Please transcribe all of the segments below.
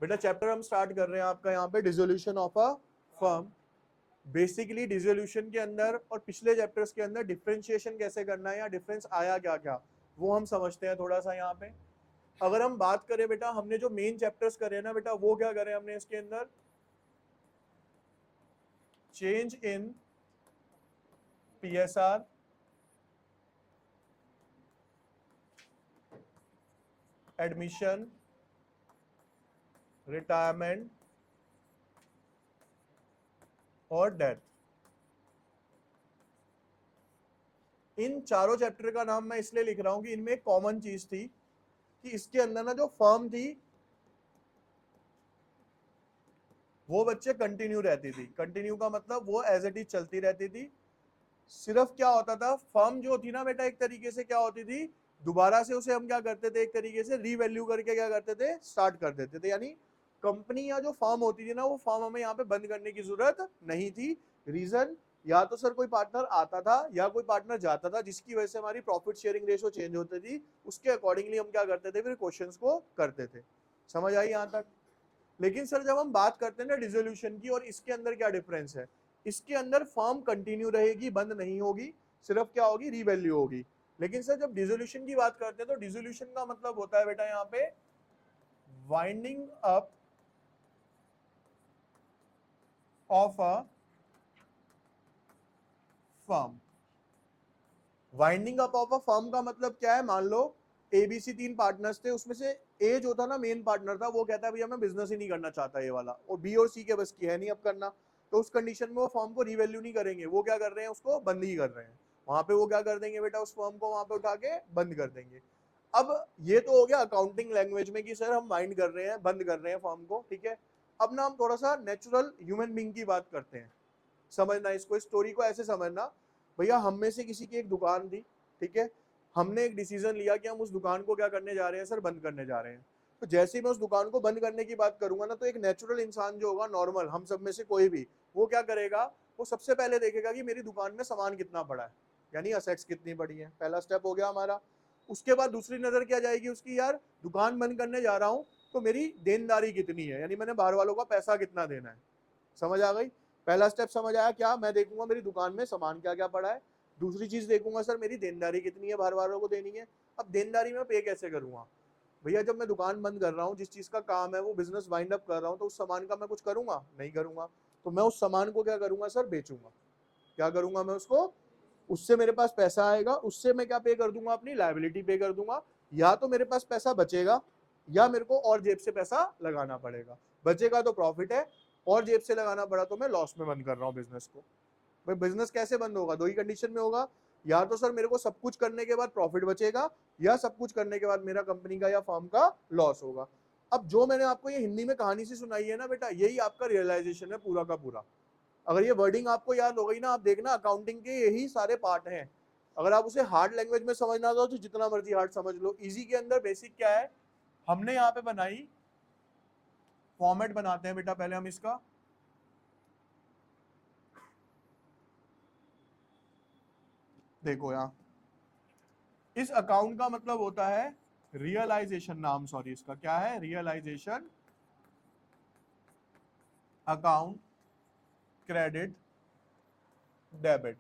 बेटा चैप्टर हम स्टार्ट कर रहे हैं आपका यहाँ पे dissolution of a firm. Basically dissolution के अंदर और पिछले चैप्टर्स के अंदर डिफरेंशिएशन कैसे करना है या डिफरेंस आया क्या क्या वो हम समझते हैं थोड़ा सा यहाँ पे। अगर हम बात करें बेटा, हमने जो मेन चैप्टर्स करे हैं ना बेटा, वो क्या करे हमने इसके अंदर, change in PSR, admission, retirement और डेथ। इन चारों चैप्टर का नाम मैं इसलिए लिख रहा हूं कि इनमें एक कॉमन चीज थी कि इसके अंदर ना जो फर्म थी वो बच्चे कंटिन्यू रहती थी। कंटिन्यू का मतलब वो एज इट इज चलती रहती थी। सिर्फ क्या होता था, फर्म जो थी ना बेटा एक तरीके से क्या होती थी, दोबारा से उसे हम क्या करते थे, एक तरीके से रीवैल्यू करके क्या करते थे, स्टार्ट कर देते थे। यानी कंपनी या जो फर्म होती थी ना, वो फर्म हमें यहाँ पे बंद करने की जरूरत नहीं थी। रीजन, या तो सर कोई पार्टनर आता था या कोई पार्टनर जाता था, जिसकी वजह से हमारी प्रॉफिट शेयरिंग रेशो चेंज होती थी। उसके अकॉर्डिंगली हम क्या करते थे, फिर क्वेश्चंस को करते थे। समझ आई यहाँ तक? लेकिन सर जब हम बात करते हैं ना डिसोल्यूशन की, और इसके अंदर क्या डिफरेंस है, इसके अंदर फर्म कंटिन्यू रहेगी, बंद नहीं होगी, सिर्फ क्या होगी, रीवैल्यू होगी। लेकिन सर जब डिसोल्यूशन की बात करते हैं तो डिसोल्यूशन का मतलब होता है बेटा यहाँ पे winding up of a firm. Winding up of a firm का मतलब क्या है, मान लो एबीसी 3 पार्टनर्स थे, उसमें से ए जो था ना मेन पार्टनर था, वो कहता है भैया मैं बिजनेस ही नहीं करना चाहता ये वाला, और बी और सी के बस की है नहीं अब करना। तो उस कंडीशन में वो फर्म को रिवैल्यू नहीं करेंगे, वो क्या कर रहे हैं, उसको बंद ही कर रहे हैं। वहां पे वो क्या कर देंगे बेटा, उस फर्म को वहां पे उठा के बंद कर देंगे। अब ये तो हो गया अकाउंटिंग लैंग्वेज में कि सर हम वाइंड कर रहे हैं, बंद कर रहे हैं फर्म को, ठीक है। अब ना हम थोड़ा सा नेचुरल ह्यूमन बींग की बात करते हैं। समझना इसको, स्टोरी को ऐसे समझना, भैया हम में से किसी की एक दुकान थी, ठीक है। हमने एक डिसीजन लिया कि हम उस दुकान को क्या करने जा रहे हैं सर, बंद करने जा रहे हैं। तो जैसे ही मैं उस दुकान को बंद करने की बात करूंगा ना, तो एक नेचुरल इंसान जो होगा, नॉर्मल हम सब में से कोई भी, वो क्या करेगा, वो सबसे पहले देखेगा कि मेरी दुकान में सामान कितना पड़ा है, यानी असेट्स कितनी पड़ी है। पहला स्टेप हो गया हमारा। उसके बाद दूसरी नजर क्या जाएगी उसकी, यार दुकान बंद करने जा रहा हूं तो मेरी देनदारी कितनी है, यानी मैंने बाहर वालों का पैसा कितना देना है। समझ आ गई? पहला स्टेप समझ आया क्या, मैं देखूंगा मेरी दुकान में सामान क्या क्या पड़ा है। दूसरी चीज देखूंगा सर मेरी देनदारी कितनी है, बाहर वालों को देनी है। अब देनदारी में पे कैसे करूंगा, भैया जब मैं दुकान बंद कर रहा हूँ, जिस चीज का काम है वो बिजनेस वाइंड अप कर रहा हूँ, तो उस सामान का मैं कुछ करूंगा नहीं करूंगा। तो मैं उस सामान को क्या करूंगा सर, बेचूंगा। क्या करूंगा मैं उसको, उससे मेरे पास पैसा आएगा, उससे मैं क्या पे कर दूंगा, अपनी लायबिलिटी पे कर दूंगा। या तो मेरे पास पैसा बचेगा, या मेरे को और जेब से पैसा लगाना पड़ेगा। बचेगा तो प्रॉफिट है, और जेब से लगाना पड़ा तो मैं लॉस में बंद कर रहा हूँ बिजनेस को। भाई बिजनेस कैसे बंद होगा, दो ही कंडीशन में होगा, या तो सर मेरे को सब कुछ करने के बाद प्रॉफिट बचेगा, या सब कुछ करने के बाद मेरा कंपनी का या फर्म का लॉस होगा। अब जो मैंने आपको ये हिंदी में कहानी सी सुनाई है ना बेटा, यही आपका रियलाइजेशन है पूरा का पूरा। अगर ये वर्डिंग आपको याद हो गई ना, आप देखना अकाउंटिंग के यही सारे पार्ट हैं। अगर आप उसे हार्ड लैंग्वेज में समझना चाहो तो जितना मर्जी हार्ड समझ लो, इजी के अंदर बेसिक क्या है, हमने यहाँ पे बनाई, फॉर्मेट बनाते हैं बेटा पहले हम इसका। देखो यहाँ इस अकाउंट का मतलब होता है रियलाइजेशन, नाम सॉरी इसका क्या है, रियलाइजेशन अकाउंट, क्रेडिट, डेबिट।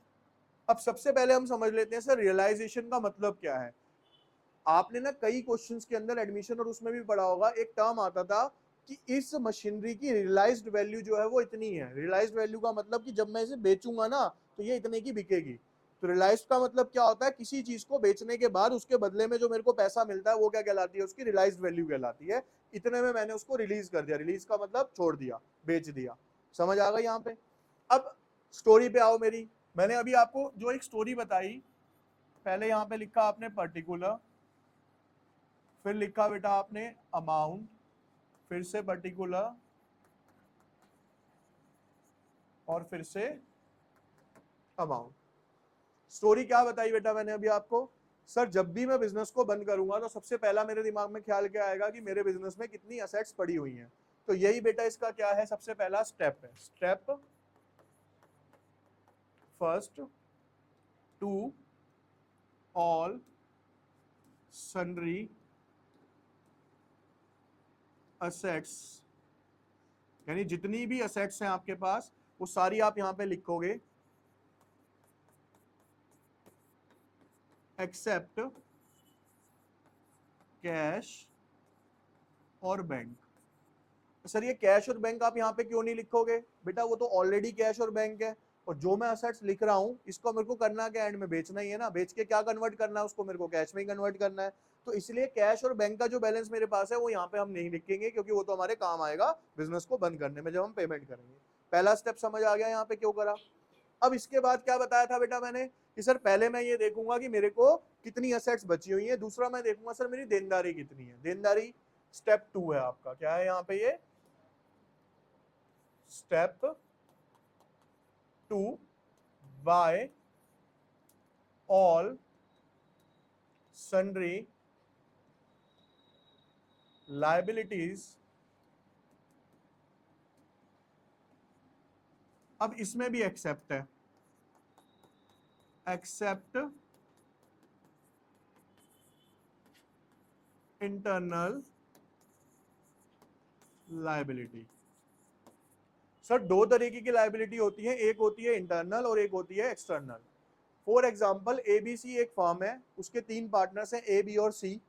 अब सबसे पहले हम समझ लेते हैं सर रियलाइजेशन का मतलब क्या है। आपने ना कई क्वेश्चंस के अंदर एडमिशन और उसमें भी पढ़ा होगा, एक टर्म आता था कि इस मशीनरी की रियलाइज्ड वैल्यू जो है वो इतनी है। रियलाइज्ड वैल्यू का मतलब कि जब मैं इसे बेचूंगा ना तो ये इतने की बिकेगी। तो रियलाइज्ड का मतलब क्या होता है, किसी चीज को बेचने के बाद उसके बदले में जो मेरे को पैसा मिलता है वो क्या कहलाती है, उसकी रियलाइज्ड वैल्यू कहलाती है। इतने में मैंने उसको रिलीज कर दिया, रिलीज का मतलब छोड़ दिया, बेच दिया। समझ आ गई यहाँ पे? अब स्टोरी पे आओ मेरी। मैंने अभी आपको जो एक स्टोरी बताई, पहले यहाँ पे लिखा आपने पर्टिकुलर, फिर लिखा बेटा आपने अमाउंट, फिर से पर्टिकुलर, और फिर से अमाउंट। स्टोरी क्या बताई बेटा मैंने अभी आपको, सर जब भी मैं बिजनेस को बंद करूंगा तो सबसे पहला मेरे दिमाग में ख्याल क्या आएगा कि मेरे बिजनेस में कितनी असेट्स पड़ी हुई हैं। तो यही बेटा इसका क्या है, सबसे पहला स्टेप है। Step first, to all sundry assets यानी जितनी भी असेट्स हैं आपके पास वो सारी आप यहां पे लिखोगे एक्सेप्ट कैश और बैंक। सर ये कैश और बैंक आप यहाँ पे क्यों नहीं लिखोगे? बेटा वो तो ऑलरेडी कैश और बैंक है, और जो मैं असेट्स लिख रहा हूँ इसको मेरे को करना क्या, एंड में बेचना ही है ना, बेच के क्या कन्वर्ट करना है उसको, मेरे को कैश में ही कन्वर्ट करना है। तो इसलिए कैश और बैंक का जो बैलेंस मेरे पास है वो यहाँ पे हम नहीं लिखेंगे, क्योंकि वो तो हमारे काम आएगा बिजनेस को बंद करने में जब हम पेमेंट करेंगे। पहला स्टेप समझ आ गया यहाँ पे क्यों करा। अब इसके बाद क्या बताया था बेटा मैंने कि सर पहले मैं ये देखूंगा कि मेरे को कितनी असेट्स बची हुई है, दूसरा मैं देखूंगा सर मेरी देनदारी कितनी है। देनदारी स्टेप 2 है आपका, क्या है यहाँ पे, ये step 2 by all sundry liabilities. अब इसमें भी एक्सेप्ट है, एक्सेप्ट इंटरनल लायबिलिटी। सर दो तरीके की लायबिलिटी होती है, एक होती है इंटरनल और एक होती है एक्सटर्नल। फॉर एग्जाम्पल एबीसी एक फर्म है, उसके 3 पार्टनर्स हैं ए बी और सी।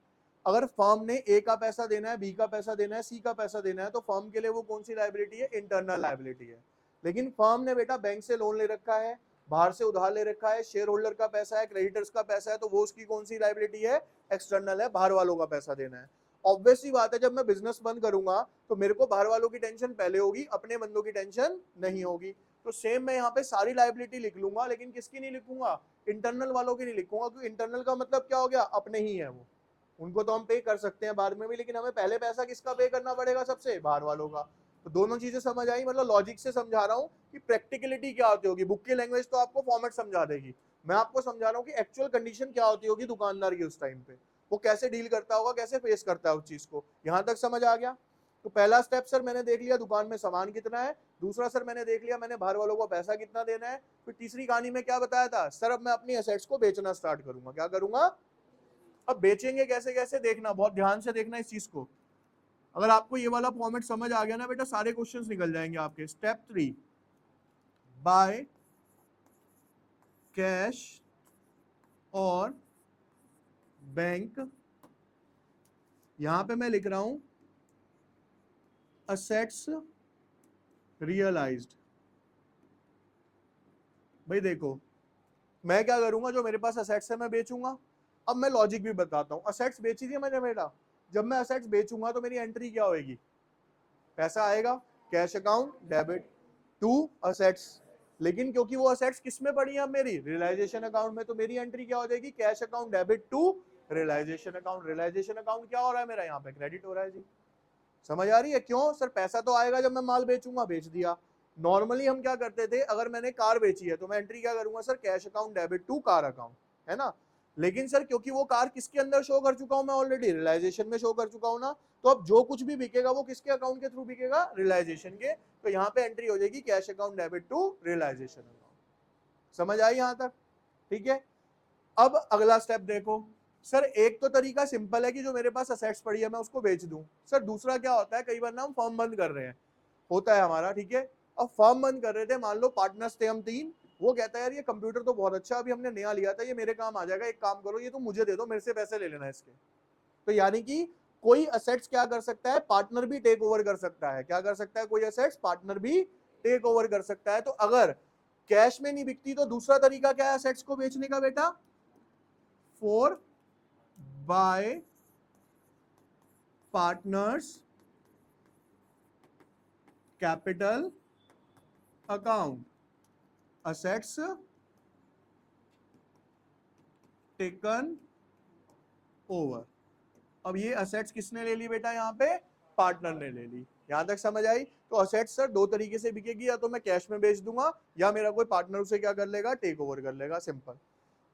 अगर फर्म ने ए का पैसा देना है, बी का पैसा देना है, सी का पैसा देना है, तो फर्म के लिए वो कौन सी लायबिलिटी है, इंटरनल लायबिलिटी है। लेकिन फर्म ने बेटा बैंक से लोन ले रखा है, बाहर से उधार ले रखा है, शेयर होल्डर का पैसा है, क्रेडिटर्स का पैसा है, तो वो उसकी कौन सी लायबिलिटी है, एक्सटर्नल है, बाहर वालों का पैसा देना है। ऑब्वियसली बात है जब मैं बिजनेस बंद करूंगा तो मेरे को बाहर वालों की टेंशन पहले होगी, अपने बंदों की टेंशन नहीं होगी। तो सेम मैं यहाँ पे सारी लायबिलिटी लिख लूंगा, लेकिन किसकी नहीं लिखूंगा, इंटरनल वालों की नहीं लिखूंगा, क्योंकि इंटरनल का मतलब क्या हो गया, अपने ही है वो, उनको तो हम पे कर सकते हैं बाद में भी, लेकिन हमें पहले पैसा किसका पे करना पड़ेगा, सबसे बाहर वालों का। तो दोनों चीजें समझ आई, मतलब लॉजिक से समझा रहा हूँ कि प्रैक्टिकलिटी क्या होती होगी। बुक की लैंग्वेज तो आपको फॉर्मेट समझा देगी, मैं आपको समझा रहा हूँ कि एक्चुअल कंडीशन क्या होती होगी दुकानदार की उस टाइम पे, वो कैसे डील करता होगा, कैसे फेस करता है उस चीज को। यहां तक समझ आ गया। तो पहला स्टेप सर मैंने देख लिया दुकान में सामान कितना है, दूसरा सर मैंने देख लिया मैंने बाहर वालों को पैसा कितना देना है, फिर तीसरी कहानी में क्या बताया था सर, अब मैं अपनी एसेट्स को बेचना स्टार्ट करूंगा। क्या करूंगा, अब बेचेंगे कैसे कैसे देखना, बहुत ध्यान से देखना इस चीज को। अगर आपको ये वाला फॉर्मेट समझ आ गया ना बेटा, सारे क्वेश्चंस निकल जाएंगे आपके। स्टेप 3 बाय कैश और बैंक, यहां पे मैं लिख रहा हूं असेट्स रियलाइज्ड। भाई देखो मैं क्या करूंगा, जो मेरे पास असेट्स है मैं बेचूंगा। अब मैं लॉजिक भी बताता हूं, असेट्स बेची थी मैंने बेटा, जब मैं असेट्स बेचूंगा तो मेरी एंट्री क्या होगी, पैसा आएगा cash account debit to assets. लेकिन क्योंकि वो असेट्स किस में पड़ी है अब मेरी, रियलाइजेशन अकाउंट में, तो मेरी एंट्री क्या हो जाएगी, cash account debit to realisation account. Realisation account क्या हो रहा है मेरा, यहाँ पे क्रेडिट हो रहा है जी। समझ आ रही है क्यों सर, पैसा तो आएगा जब मैं माल बेचूंगा, बेच दिया। नॉर्मली हम क्या करते थे, अगर मैंने कार बेची है तो मैं एंट्री क्या करूंगा sir, cash account debit to car account, है ना। लेकिन सर क्योंकि वो कार किसके अंदर शो कर चुका हूं मैं, ऑलरेडी रियलाइजेशन में शो कर चुका हूं ना, तो अब जो कुछ भी बिकेगा वो किसके अकाउंट के थ्रू बिकेगा, रियलाइजेशन के। तो यहाँ पे एंट्री हो जाएगी cash account debit to realisation account. समझ आई यहां तक, ठीक है। अब अगला स्टेप देखो सर, एक तो तरीका सिंपल है कि जो मेरे पास असेट्स पड़ी है मैं उसको बेच दूं। सर दूसरा क्या होता है, कई बार ना हम फर्म बंद कर रहे हैं, होता है हमारा, ठीक है। अब फर्म बंद कर रहे थे, मान लो पार्टनर्स थे हम 3, वो कहता है यार ये कंप्यूटर तो बहुत अच्छा, अभी हमने नया लिया था, ये मेरे काम आ जाएगा, एक काम करो ये तो मुझे दे दो, मेरे से पैसे ले लेना इसके। तो यानी कि कोई असेट्स क्या कर सकता है, पार्टनर भी टेक ओवर कर सकता है। क्या कर सकता है, कोई असेट्स पार्टनर भी टेक ओवर कर सकता है। तो अगर कैश में नहीं बिकती तो दूसरा तरीका क्या है असेट्स को बेचने का बेटा, for bye partners capital account assets taken over. अब ये असेट्स किसने ले ली बेटा, यहाँ पे पार्टनर ने ले ली। यहां तक समझ आई। तो असेट्स सर दो तरीके से बिकेगी, या तो मैं कैश में बेच दूंगा या मेरा कोई पार्टनर उसे क्या कर लेगा, टेक ओवर कर लेगा, सिंपल।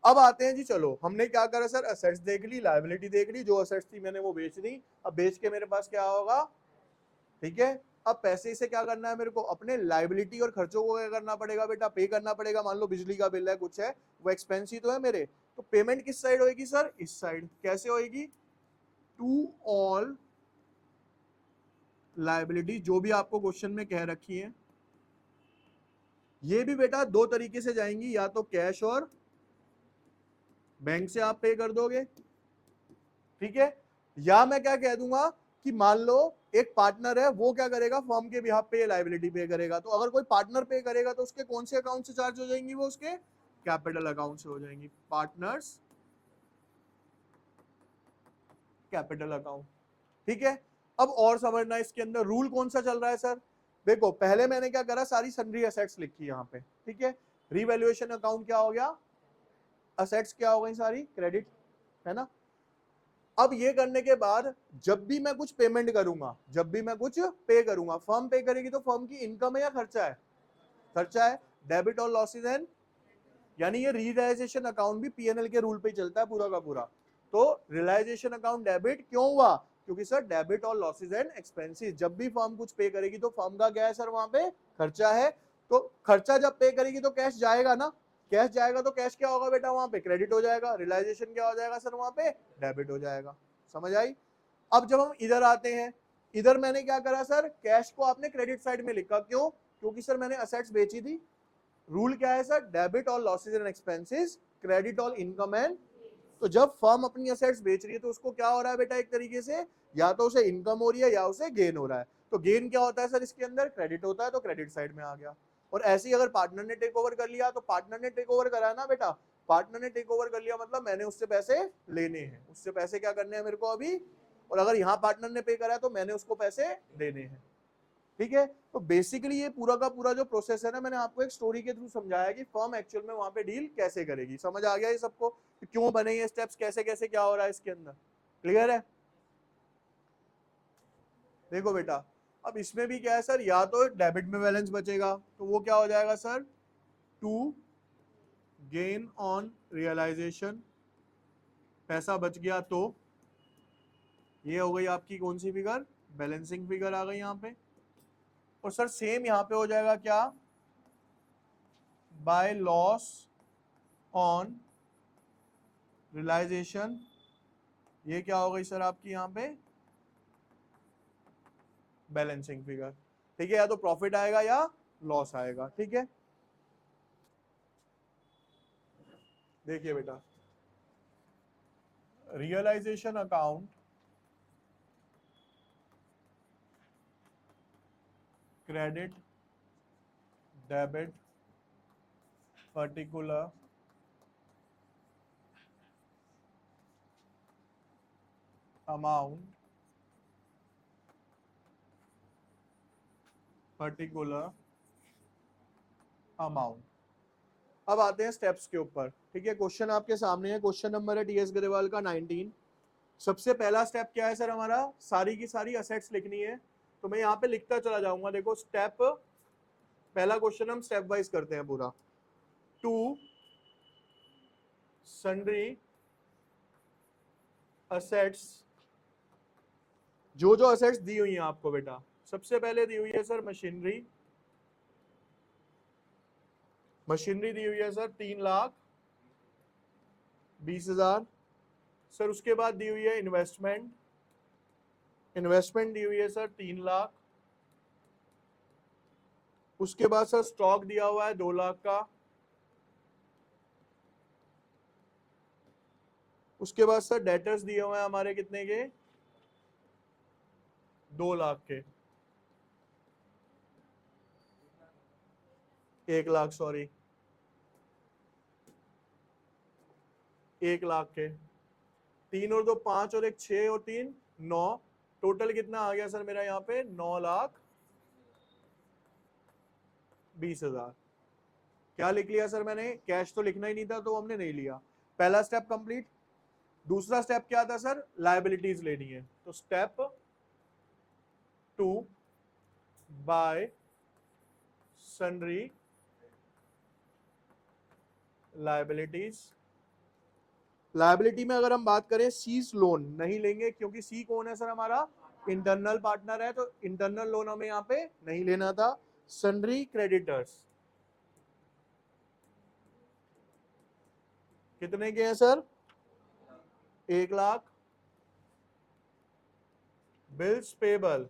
अब आते हैं जी, चलो हमने क्या करा सर, असेट्स देख ली, लायबिलिटी देख ली, जो असेट्स थी मैंने वो बेच दी। अब बेच के मेरे पास क्या होगा, ठीक है। अब पैसे से क्या करना है मेरे को, अपने लायबिलिटी और खर्चों को क्या करना पड़ेगा बेटा, पे करना पड़ेगा। मान लो बिजली का बिल है, कुछ है, वो एक्सपेंस ही तो है मेरे, तो पेमेंट किस साइड होगी सर, इस साइड। कैसे होगी, टू ऑल लायबिलिटी जो भी आपको क्वेश्चन में कह रखी है। ये भी बेटा दो तरीके से जाएंगी, या तो कैश और बैंक से आप पे कर दोगे, ठीक है, या मैं क्या कह दूंगा कि मान लो एक पार्टनर है, वो क्या करेगा, फर्म के बिहाफ पे ये लायबिलिटी पे करेगा। तो अगर कोई पार्टनर पे करेगा तो उसके कौन से अकाउंट से चार्ज हो जाएंगी, वो उसके कैपिटल अकाउंट से हो जाएंगी, पार्टनर्स कैपिटल अकाउंट, ठीक है। अब और समझना इसके अंदर रूल कौन सा चल रहा है सर। देखो पहले मैंने क्या करा, सारी सन्ड्री असेट्स लिखी यहाँ पे, ठीक है। रिवैल्यूएशन अकाउंट क्या हो गया, असेट्स क्या हो गई सारी, क्रेडिट, है ना। अब ये करने के बाद जब भी मैं कुछ पेमेंट करूंगा, जब भी मैं कुछ पे करूंगा, फर्म पे करेगी तो फर्म की इनकम है या खर्चा है, खर्चा है। डेबिट और लॉसेज एंड, यानी ये रियलाइजेशन अकाउंट भी पीएनएल के रूल पे चलता है पूरा का पूरा। तो रियलाइजेशन अकाउंट डेबिट क्यों हुआ, क्योंकि सर डेबिट और लॉसेज एंड एक्सपेंसेस, जब भी फर्म कुछ पे करेगी तो फर्म का क्या है सर, वहां पे खर्चा है। तो खर्चा जब पे करेगी तो कैश जाएगा ना, कैश जाएगा तो कैश क्या होगा बेटा, वहां पे क्रेडिट हो जाएगा। रियलाइजेशन क्या हो जाएगा सर, वहां पे डेबिट हो जाएगा। समझ आई। अब जब हम इधर आते हैं, इधर मैंने क्या करा सर, कैश को आपने क्रेडिट साइड में लिखा, क्यों, क्योंकि सर मैंने असेट्स बेची थी। रूल क्या है सर, डेबिट और लॉसेज एंड एक्सपेंसेस, क्रेडिट और इनकम एंड। तो जब फर्म अपनी असेट्स बेच रही है तो उसको क्या हो रहा है बेटा, एक तरीके से या तो उसे इनकम हो रही है या उसे गेन हो रहा है। तो गेन क्या होता है सर, इसके अंदर क्रेडिट होता है, तो क्रेडिट साइड में आ गया। और ऐसे ही अगर पार्टनर ने टेक ओवर कर लिया, तो पार्टनर ने टेक ओवर करा ना बेटा, पार्टनर ने टेक ओवर कर लिया मतलब मैंने उससे पैसे लेने हैं, उससे पैसे क्या करने हैं मेरे को अभी। और अगर यहाँ पार्टनर ने पे करा है तो मैंने उसको पैसे देने हैं, ठीक है। तो बेसिकली ये पूरा का पूरा जो प्रोसेस है ना, मैंने आपको एक स्टोरी के थ्रू समझाया कि फर्म एक्चुअल में वहां पे डील कैसे करेगी। समझ आ गया ये सबको कि क्यों बने ये स्टेप्स, कैसे कैसे क्या हो रहा है इसके अंदर, क्लियर है। देखो बेटा अब इसमें भी क्या है सर, या तो डेबिट में बैलेंस बचेगा तो वो क्या हो जाएगा sir, to gain on realisation, पैसा बच गया तो ये हो गई आपकी कौन सी फिगर, बैलेंसिंग फिगर आ गई यहाँ पे। और सर सेम यहाँ पे हो जाएगा क्या, बाय लॉस ऑन रियलाइजेशन, ये क्या हो गई सर आपकी यहाँ पे बैलेंसिंग फिगर, ठीक है। या तो प्रॉफिट आएगा या लॉस आएगा, ठीक है। देखिए बेटा, realisation account, credit, debit, particular, amount, particular amount. अब आते हैं स्टेप्स के ऊपर, ठीक है। क्वेश्चन आपके सामने है, क्वेश्चन नंबर है टीएस ग्रेवाल का 19। सबसे पहला स्टेप क्या है सर हमारा, सारी की सारी असेट्स लिखनी है। तो मैं यहाँ पे लिखता चला जाऊंगा। देखो स्टेप, पहला क्वेश्चन हम स्टेप वाइज करते हैं पूरा। टू सन्ड्री असेट्स, जो जो असेट्स दी हुई हैं आपको बेटा, सबसे पहले दी हुई है सर मशीनरी, मशीनरी दी हुई है सर 3,20,000। सर उसके बाद दी हुई है इन्वेस्टमेंट, इन्वेस्टमेंट दी हुई है सर 3,00,000। उसके बाद सर स्टॉक दिया हुआ है 2,00,000 का। उसके बाद सर डेटर्स दिए हुए हैं हमारे कितने के, 2,00,000 के, 1,00,000 सॉरी, 1,00,000 के। 3 और 2 5 और 1 6 और 3 9, टोटल कितना आ गया सर मेरा यहाँ पे, 9,20,000। क्या लिख लिया सर मैंने, कैश तो लिखना ही नहीं था तो हमने नहीं लिया। पहला स्टेप कंप्लीट। दूसरा स्टेप क्या था सर, लायबिलिटीज लेनी है। तो step 2 bye sundry liabilities. Liability में अगर हम बात करें, सीज लोन नहीं लेंगे, क्योंकि सी कौन है सर हमारा, इंटरनल पार्टनर है, तो इंटरनल लोन हमें यहाँ पे नहीं लेना था। सन्ड्री क्रेडिटर्स कितने के हैं sir, 1,00,000। Bills payable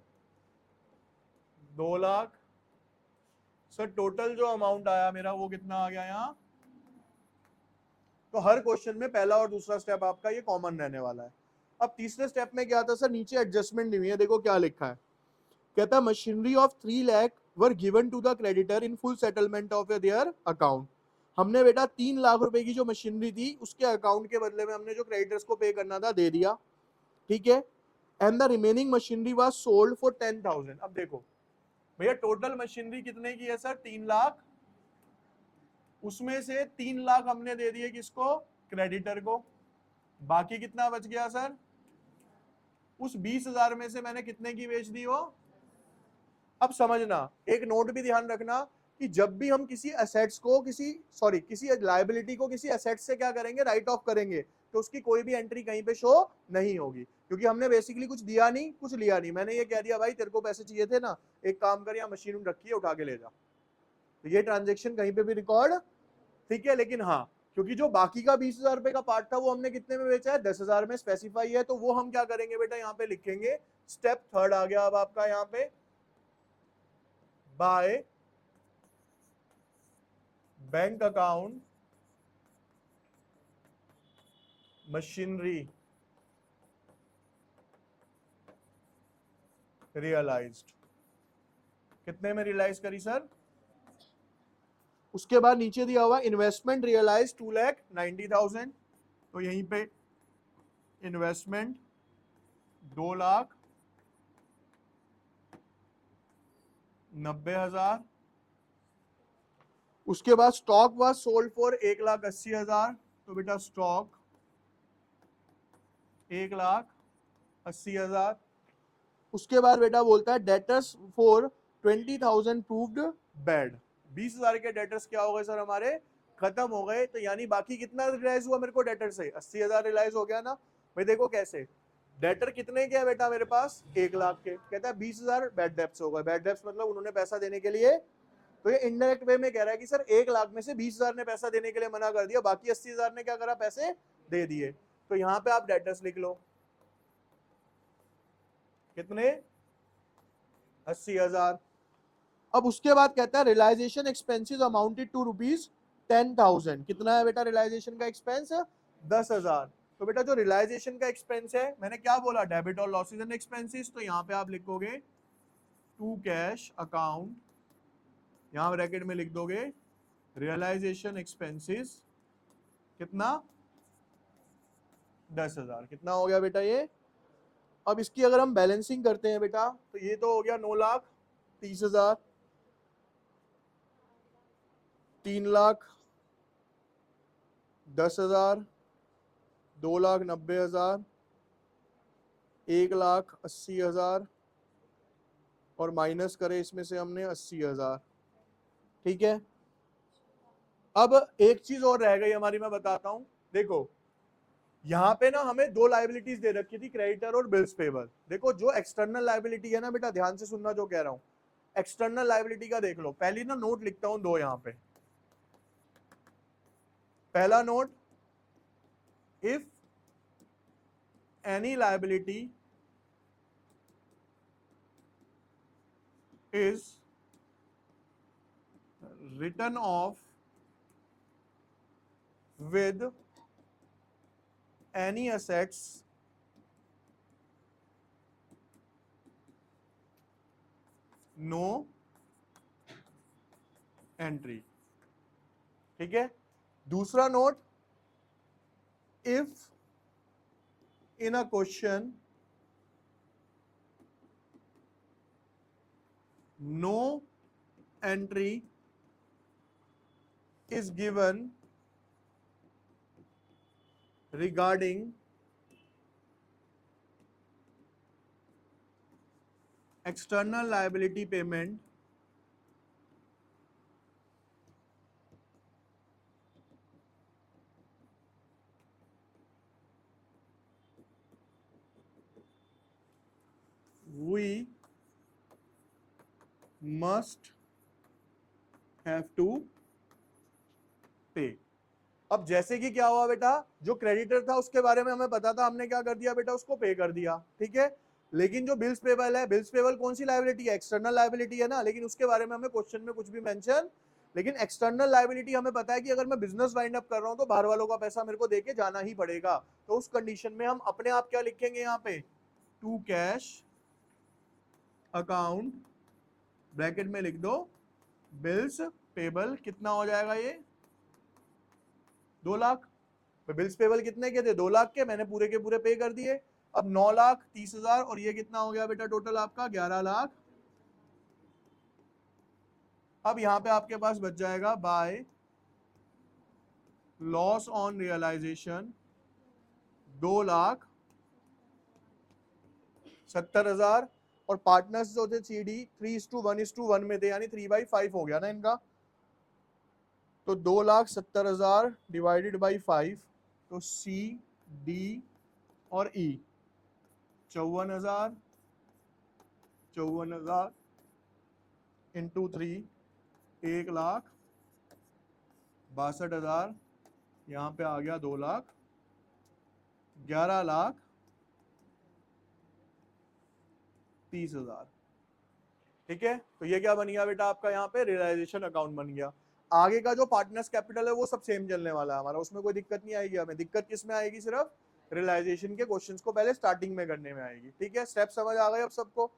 2 lakh. Sir total जो अमाउंट आया मेरा वो कितना आ गया यहाँ? तो हर क्वेश्चन में पहला और दूसरा स्टेप आपका ये कॉमन रहने वाला है। अब तीसरे स्टेप में क्या था सर, नीचे एडजस्टमेंट नहीं है, देखो क्या लिखा है। कहता है machinery of 3 lakh were given to the creditor in full settlement of their account. हमने बेटा 3 लाख रुपए की जो मशीनरी थी उसके अकाउंट के बदले में हमने जो क्रेडिटर्स को पे करना था दे दिया, ठीक है। And the remaining machinery was sold for 10,000। अब देखो भैया टोटल मशीनरी कितने की है सर? 3 लाख। उसमें से 3 लाख हमने दे दिए किसको? क्रेडिटर को। बाकी कितना बच गया सर? उस 20,000 में से मैंने कितने की बेच दी वो? अब समझना, एक नोट भी ध्यान रखना कि जब भी हम किसी एसेट्स को किसी लायबिलिटी को किसी एसेट से क्या करेंगे? राइट ऑफ करेंगे, तो उसकी कोई भी एंट्री कहीं पे शो नहीं होगी, क्योंकि हमने बेसिकली कुछ दिया नहीं, कुछ लिया नहीं। मैंने ये कह दिया भाई तेरे को पैसे चाहिए थे ना, एक काम कर यहाँ मशीन रखी है उठा के ले जा, तो ये ट्रांजेक्शन कहीं पे भी रिकॉर्ड, ठीक है। लेकिन हाँ, क्योंकि जो बाकी का 20,000 रुपए का पार्ट था वो हमने कितने में बेचा है? 10,000 में स्पेसिफाई है, तो वो हम क्या करेंगे बेटा? यहाँ पे लिखेंगे। स्टेप थर्ड आ गया अब आपका यहाँ पे, by bank account machinery realised. कितने में रियलाइज करी सर? उसके बाद नीचे दिया हुआ इन्वेस्टमेंट रियलाइज 2,90,000, तो यहीं पे इन्वेस्टमेंट 2,90,000। उसके बाद स्टॉक वाज सोल्ड फॉर 1,80,000, तो बेटा स्टॉक 1,80,000। उसके बाद बेटा बोलता है डेटर्स फॉर 20,000 प्रूव्ड बैड। 20,000 के डेटर्स क्या हो गए सर? हमारे खत्म हो गए। तो यानी बाकी कितना रियलाइज हुआ मेरे को डेटर से? 80,000 रियलाइज हो गया ना भाई। देखो कैसे, डेटर कितने के है बेटा मेरे पास? 1 लाख के। कहता है 20,000 बैड डेब्ट्स हो गए। बैड डेब्ट्स मतलब उन्होंने पैसा देने के लिए, तो ये इनडायरेक्ट वे में कह रहा है कि सर 1 लाख में से 20,000 ने पैसा देने के लिए मना कर दिया, बाकी 80,000 ने क्या करा? पैसे दे दिए। तो यहाँ पे आप डेटर्स लिख लो, कितने? 80,000। अब उसके बाद कहता है रियलाइजेशन एक्सपेंसेस अमाउंटेड टू ₹10,000। कितना है बेटा रियलाइजेशन का एक्सपेंस? 10,000। तो बेटा जो रियलाइजेशन का एक्सपेंस है, मैंने क्या बोला? डेबिट और लॉसेज एंड एक्सपेंसेस। तो यहाँ पे आप लिखोगे टू कैश अकाउंट, यहाँ ब्रैकेट में लिख दोगे रियलाइजेशन एक्सपेंसेस कितना? 10,000। कितना हो गया बेटा ये? अब इसकी अगर हम बैलेंसिंग करते हैं बेटा, तो ये तो हो गया 9,30,000, 3,10,000, 2,90,000, 1,80,000 और माइनस करें इसमें से हमने 80,000, ठीक है। अब एक चीज और रह गई हमारी, मैं बताता हूं। देखो यहाँ पे ना हमें 2 लाइबिलिटीज दे रखी थी, क्रेडिटर और बिल्स पेबल। देखो जो एक्सटर्नल लाइबिलिटी है ना बेटा, ध्यान से सुनना जो कह रहा हूं। एक्सटर्नल लाइबिलिटी का देख लो, पहली ना नोट लिखता हूं 2 यहाँ पे। पहला note, if any liability is written off with any assets no entry, ठीक है। दूसरा note, if in a question no entry is given regarding external liability payment, we must have to pay। अब जैसे कि क्या हुआ बेटा, जो क्रेडिटर था उसके बारे में हमें पता था, हमने क्या कर दिया बेटा? उसको पे कर दिया, ठीक है। लेकिन जो बिल्स पेबल है, बिल्स पेबल कौन सी लायबिलिटी है? एक्सटर्नल लायबिलिटी है ना, लेकिन उसके बारे में हमें क्वेश्चन में कुछ भी मेंशन, लेकिन एक्सटर्नल लायबिलिटी हमें पता है कि अगर मैं बिजनेस वाइंड अप कर रहा हूं तो बाहर वालों का पैसा मेरे को देके जाना ही पड़ेगा। तो उस कंडीशन में हम अपने आप क्या लिखेंगे यहाँ पे? टू कैश अकाउंट ब्रैकेट में लिख दो बिल्स पेबल, कितना हो जाएगा ये? 2 लाख। तो बिल्स पेबल कितने के थे? 2 लाख के, मैंने पूरे के पूरे पे कर दिए। अब 9,30,000 और ये कितना हो गया बेटा टोटल आपका? 11 लाख। अब यहां पे आपके पास बच जाएगा बाय लॉस ऑन रियलाइजेशन 2,70,000, और पार्टनर्स जो थे CD 3:1:1 में थे, यानी 3/5 हो गया ना इनका। तो 2,70,000 डिवाइडेड बाई 5, तो C D और E 54,000, 54,000 इंटू 3, 1,62,000, यहाँ पे आ गया 2 लाख, 11,30,000। ठीक है, तो ये क्या बन गया बेटा आपका? यहाँ पे रियलाइजेशन अकाउंट बन गया। आगे का जो पार्टनर्स कैपिटल है वो सब सेम चलने वाला है हमारा, उसमें कोई दिक्कत नहीं आएगी हमें। दिक्कत किस में आएगी? सिर्फ रियलाइजेशन के क्वेश्चंस को पहले स्टार्टिंग में करने में आएगी। ठीक है, स्टेप समझ आ गए अब सबको?